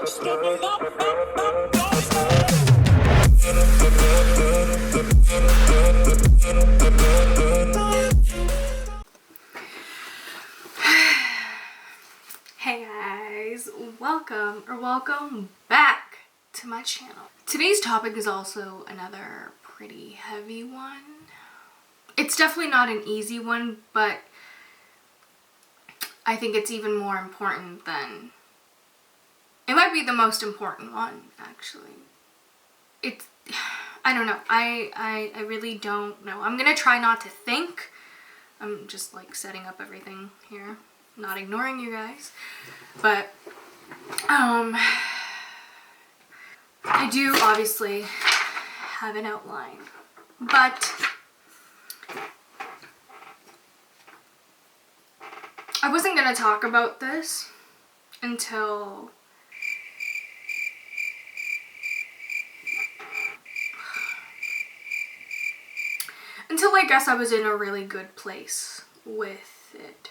Hey guys, welcome back to my channel. Today's topic is also another pretty heavy one. It's definitely not an easy one, but I think it's even more important than... It might be the most important one, actually. I don't know. I really don't know. I'm gonna try not to think. I'm just like setting up everything here. Not ignoring you guys. But, I do obviously have an outline. But I wasn't gonna talk about this until I guess I was in a really good place with it.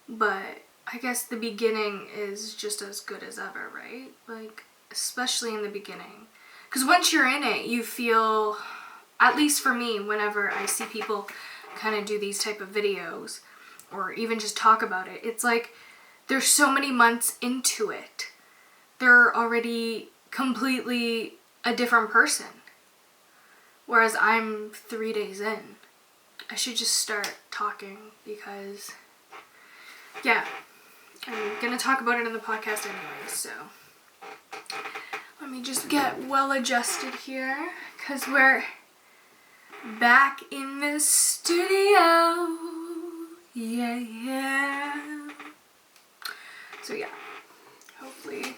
But I guess the beginning is just as good as ever, right? Like, especially in the beginning. Because once you're in it, you feel, at least for me, whenever I see people kind of do these type of videos, or even just talk about it, it's like there's so many months into it. They're already completely a different person. Whereas I'm 3 days in. I should just start talking because, yeah, I'm gonna talk about it in the podcast anyway, so let me just get well adjusted here because we're back in the studio. Yeah. So yeah, hopefully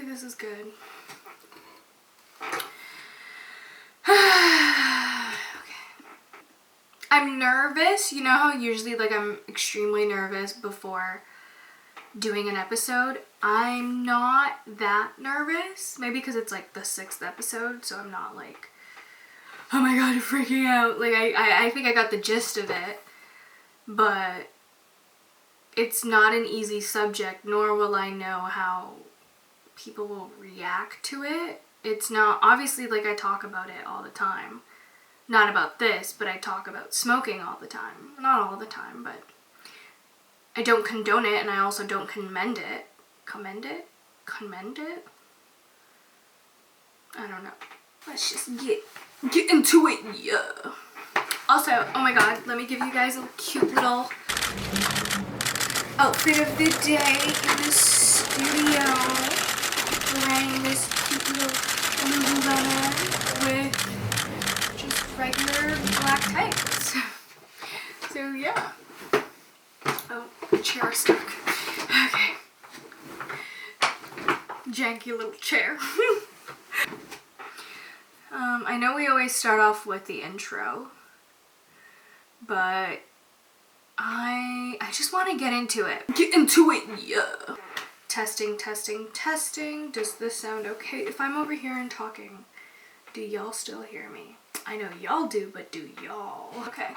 this is good. I'm nervous. You know how usually like I'm extremely nervous before doing an episode? I'm not that nervous. Maybe because it's like the 6th episode, so I'm not like, oh my god, I'm freaking out. Like I think I got the gist of it, but it's not an easy subject, nor will I know how people will react to it. It's not, obviously, like I talk about it all the time. Not about this, but I talk about smoking all the time. Not all the time, but I don't condone it, and I also don't commend it. Commend it? I don't know. Let's just get into it, yeah. Also, oh my god, let me give you guys a cute little outfit of the day in the studio. Wearing this cute little Lululemon with regular black tights. So yeah. Oh, chair stuck. Okay. Janky little chair. I know we always start off with the intro, but I just want to get into it. Get into it, yeah. Testing. Does this sound okay? If I'm over here and talking, do y'all still hear me? I know y'all do, but do y'all? Okay.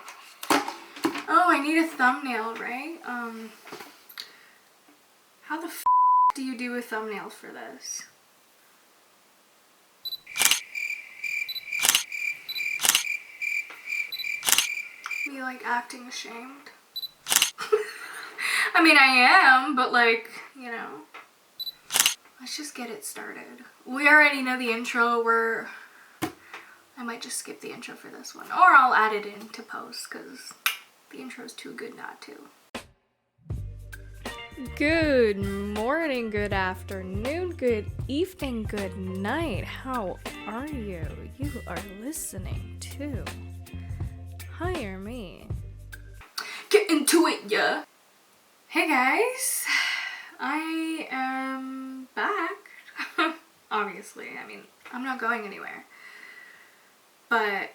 Oh, I need a thumbnail, right? How the f do you do a thumbnail for this? Me, like, acting ashamed? I mean, I am, but, like, you know. Let's just get it started. We already know the intro. I might just skip the intro for this one. Or I'll add it in to post because the intro's too good not to. Good morning, good afternoon, good evening, good night. How are you? You are listening to Hire Me. Get into it, yeah. Hey guys. I am back. Obviously, I mean, I'm not going anywhere. But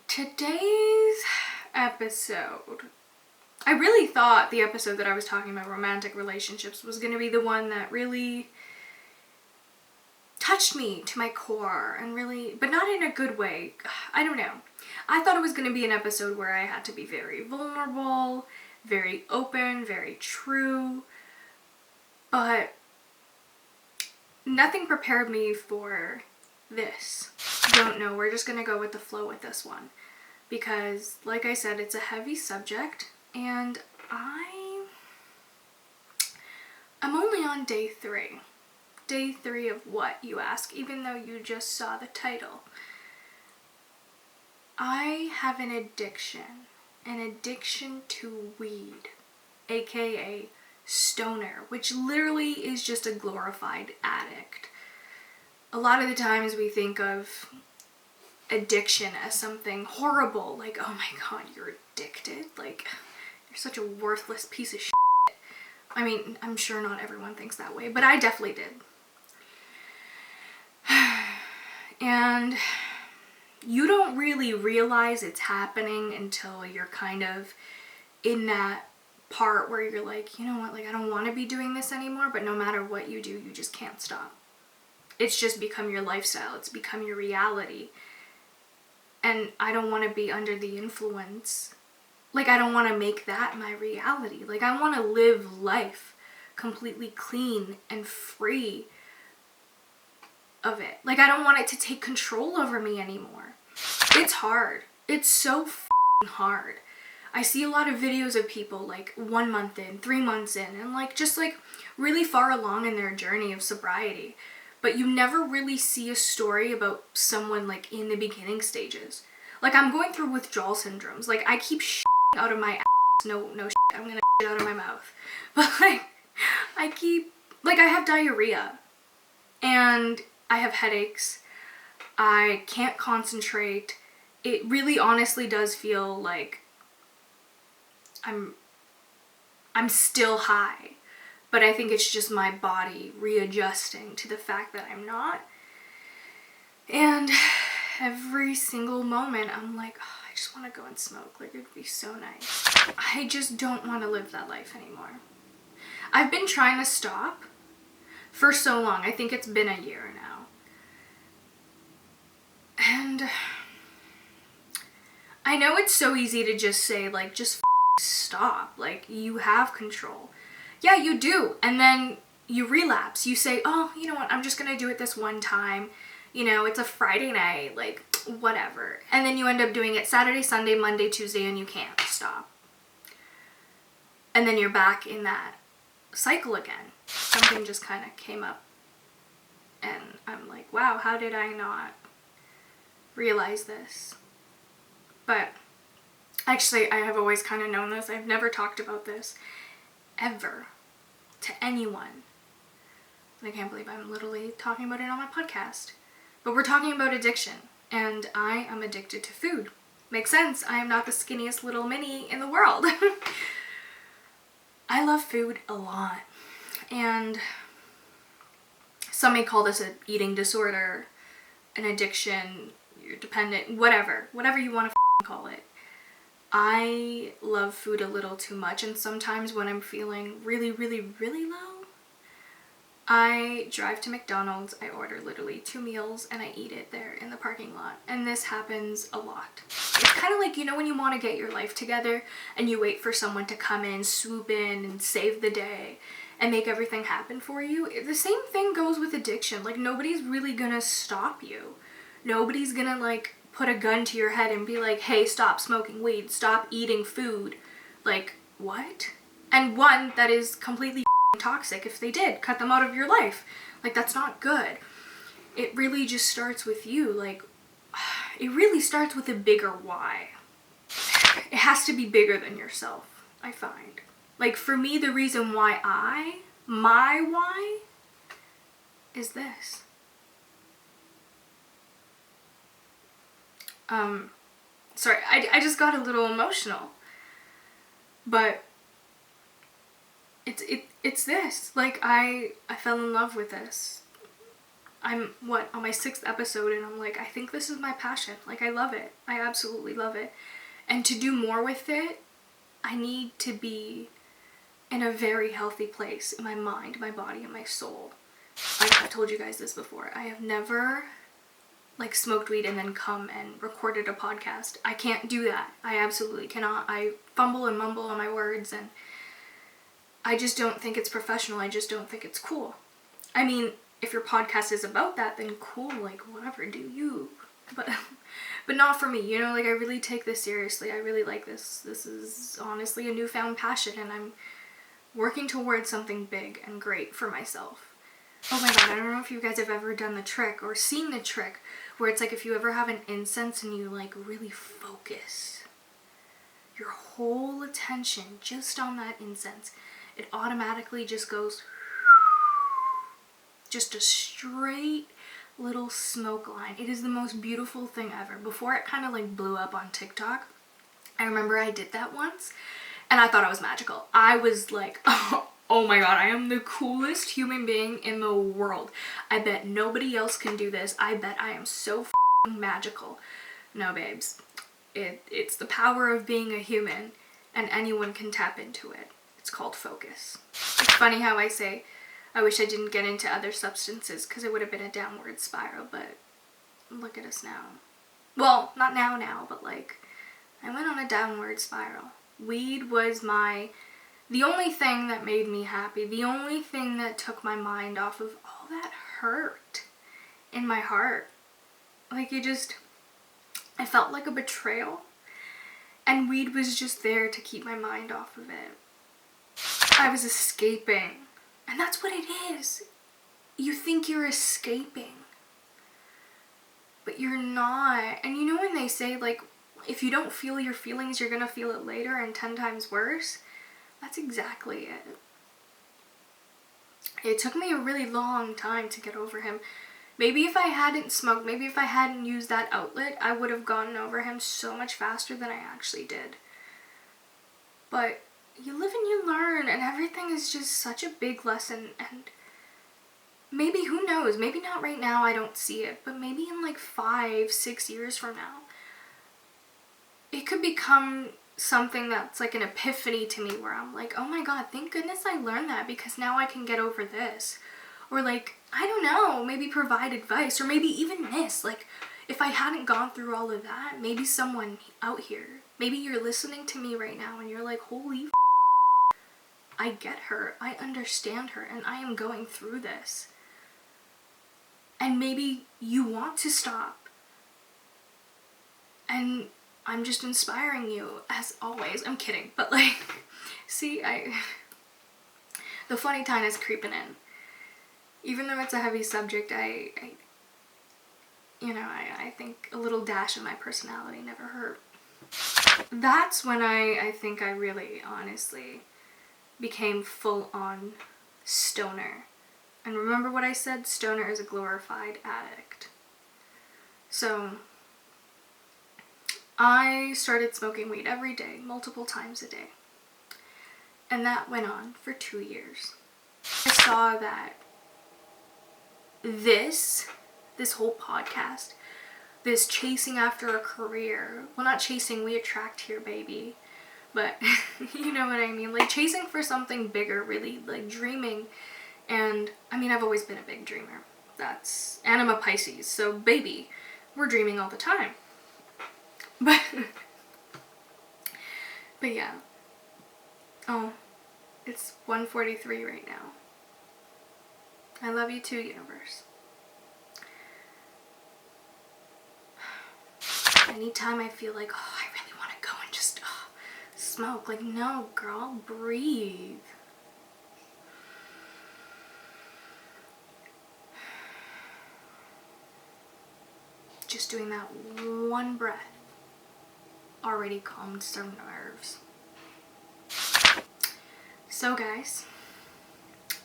today's episode, I really thought the episode that I was talking about romantic relationships was going to be the one that really touched me to my core and really, but not in a good way. I don't know. I thought it was going to be an episode where I had to be very vulnerable, very open, very true. But nothing prepared me for this. Don't know, we're just gonna go with the flow with this one. Because, like I said, it's a heavy subject, and I'm only on day 3. Day 3 of what, you ask, even though you just saw the title. I have an addiction to weed, aka stoner, which literally is just a glorified addict. A lot of the times we think of addiction as something horrible, like, oh my god, you're addicted, like, you're such a worthless piece of shit. I mean, I'm sure not everyone thinks that way, but I definitely did. And you don't really realize it's happening until you're kind of in that part where you're like, you know what, like, I don't want to be doing this anymore, but no matter what you do, you just can't stop. It's just become your lifestyle. It's become your reality. And I don't want to be under the influence. Like, I don't want to make that my reality. Like, I want to live life completely clean and free of it. Like, I don't want it to take control over me anymore. It's hard. It's so f***ing hard. I see a lot of videos of people like 1 month in, 3 months in, and like just like really far along in their journey of sobriety. But you never really see a story about someone like in the beginning stages. Like, I'm going through withdrawal syndromes. Like, I keep shit out of my ass. No shit, I'm gonna shit out of my mouth. But like, I have diarrhea. And I have headaches. I can't concentrate. It really honestly does feel like I'm still high. But I think it's just my body readjusting to the fact that I'm not. And every single moment I'm like, oh, I just want to go and smoke. Like, it'd be so nice. I just don't want to live that life anymore. I've been trying to stop for so long. I think it's been a year now. And I know it's so easy to just say, like, just stop. Like, you have control. Yeah, you do. And then you relapse. You say, oh, you know what, I'm just gonna do it this one time. You know, it's a Friday night, like, whatever. And then you end up doing it Saturday, Sunday, Monday, Tuesday, and you can't stop. And then you're back in that cycle again. Something just kind of came up. And I'm like, wow, how did I not realize this? But actually, I have always kind of known this. I've never talked about this ever to anyone. And I can't believe I'm literally talking about it on my podcast. But we're talking about addiction, and I am addicted to food. Makes sense. I am not the skinniest little mini in the world. I love food a lot. And some may call this an eating disorder, an addiction, you're dependent, whatever you want to call it. I love food a little too much, and sometimes when I'm feeling really, really, really low, I drive to McDonald's, I order literally 2 meals, and I eat it there in the parking lot. And this happens a lot. It's kind of like, you know, when you want to get your life together and you wait for someone to come in, swoop in, and save the day and make everything happen for you. The same thing goes with addiction. Like, nobody's really gonna stop you. Nobody's gonna, like, put a gun to your head and be like, hey, stop smoking weed, stop eating food. Like, what? And one, that is completely toxic if they did. Cut them out of your life. Like, that's not good. It really just starts with you. Like, it really starts with a bigger why. It has to be bigger than yourself, I find. Like, for me, the reason why my why is this. Sorry, I just got a little emotional. But it's this. Like, I fell in love with this. I'm, on my 6th episode, and I'm like, I think this is my passion. Like, I love it. I absolutely love it. And to do more with it, I need to be in a very healthy place in my mind, my body, and my soul. Like, I've told you guys this before. I have never, like, smoked weed and then come and recorded a podcast. I can't do that. I absolutely cannot. I fumble and mumble on my words, and I just don't think it's professional. I just don't think it's cool. I mean, if your podcast is about that, then cool, like, whatever, do you. But not for me, you know, like, I really take this seriously. I really like this. This is honestly a newfound passion, and I'm working towards something big and great for myself. Oh my god, I don't know if you guys have ever done the trick or seen the trick where it's like if you ever have an incense and you like really focus your whole attention just on that incense, it automatically just goes just a straight little smoke line. It is the most beautiful thing ever. Before it kind of like blew up on TikTok, I remember I did that once and I thought it was magical. I was like, oh my god, I am the coolest human being in the world. I bet nobody else can do this. I bet I am so f***ing magical. No, babes. It's the power of being a human, and anyone can tap into it. It's called focus. It's funny how I say, I wish I didn't get into other substances because it would have been a downward spiral, but look at us now. Well, not now, but like, I went on a downward spiral. Weed was the only thing that made me happy, the only thing that took my mind off of all that hurt in my heart. Like, I felt like a betrayal, and weed was just there to keep my mind off of it. I was escaping, and that's what it is. You think you're escaping, but you're not. And you know when they say, like, if you don't feel your feelings, you're gonna feel it later and 10 times worse? That's exactly it. It took me a really long time to get over him. Maybe if I hadn't smoked, maybe if I hadn't used that outlet, I would have gotten over him so much faster than I actually did. But you live and you learn, and everything is just such a big lesson, and maybe, who knows, maybe not right now, I don't see it, but maybe in like 5-6 years from now, it could become something that's like an epiphany to me where I'm like, oh my god, thank goodness I learned that because now I can get over this. Or like, I don't know, maybe provide advice, or maybe even this, like, if I hadn't gone through all of that, maybe someone out here, maybe you're listening to me right now and you're like, holy I get her, I understand her, and I am going through this. And maybe you want to stop. And I'm just inspiring you, as always. I'm kidding, but like, see, the funny time is creeping in. Even though it's a heavy subject, I think a little dash of my personality never hurt. That's when I think I really, honestly, became full-on stoner. And remember what I said? Stoner is a glorified addict. So I started smoking weed every day, multiple times a day. And that went on for 2 years. I saw that this whole podcast, this chasing after a career, well, not chasing, we attract here, baby, but you know what I mean, like chasing for something bigger, really, like dreaming. And I mean, I've always been a big dreamer. And I'm a Pisces, so baby, we're dreaming all the time. But yeah. Oh, it's 1:43 right now. I love you too, universe. Anytime I feel like, oh, I really want to go and just smoke, like, no, girl, breathe. Just doing that one breath already calmed some nerves. So guys,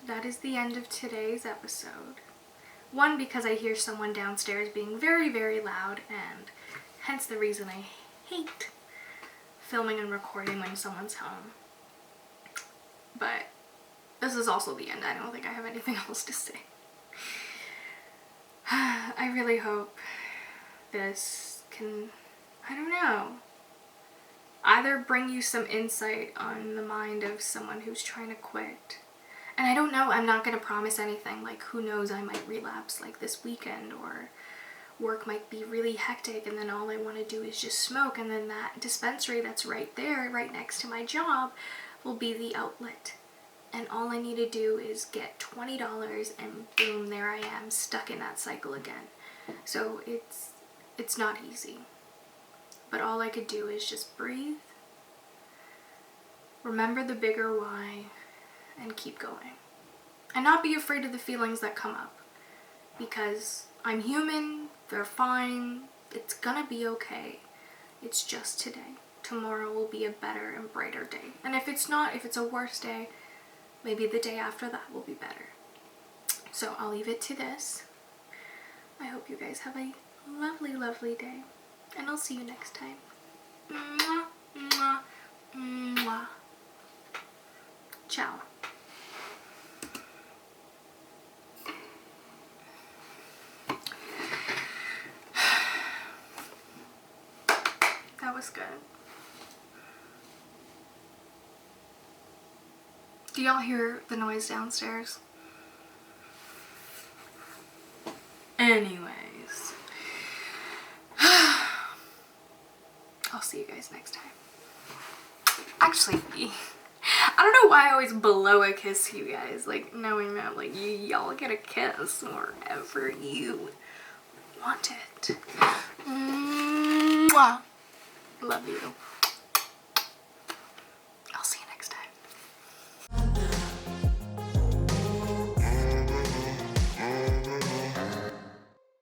that is the end of today's episode. One, because I hear someone downstairs being very, very loud, and hence the reason I hate filming and recording when someone's home. But this is also the end. I don't think I have anything else to say. I really hope this can, I don't know, either bring you some insight on the mind of someone who's trying to quit. And I don't know, I'm not going to promise anything, like who knows, I might relapse like this weekend, or work might be really hectic and then all I want to do is just smoke, and then that dispensary that's right there, right next to my job, will be the outlet. And all I need to do is get $20 and boom, there I am, stuck in that cycle again. So it's not easy. But all I could do is just breathe, remember the bigger why, and keep going. And not be afraid of the feelings that come up. Because I'm human, they're fine, it's gonna be okay. It's just today. Tomorrow will be a better and brighter day. And if it's not, if it's a worse day, maybe the day after that will be better. So I'll leave it to this. I hope you guys have a lovely, lovely day. And I'll see you next time. Mwah, mwah, mwah. Ciao. That was good. Do y'all hear the noise downstairs? Anyways. I'll see you guys next time. Actually, I don't know why I always blow a kiss to you guys. Like, knowing that, like, y'all get a kiss wherever you want it. Mwah. Love you.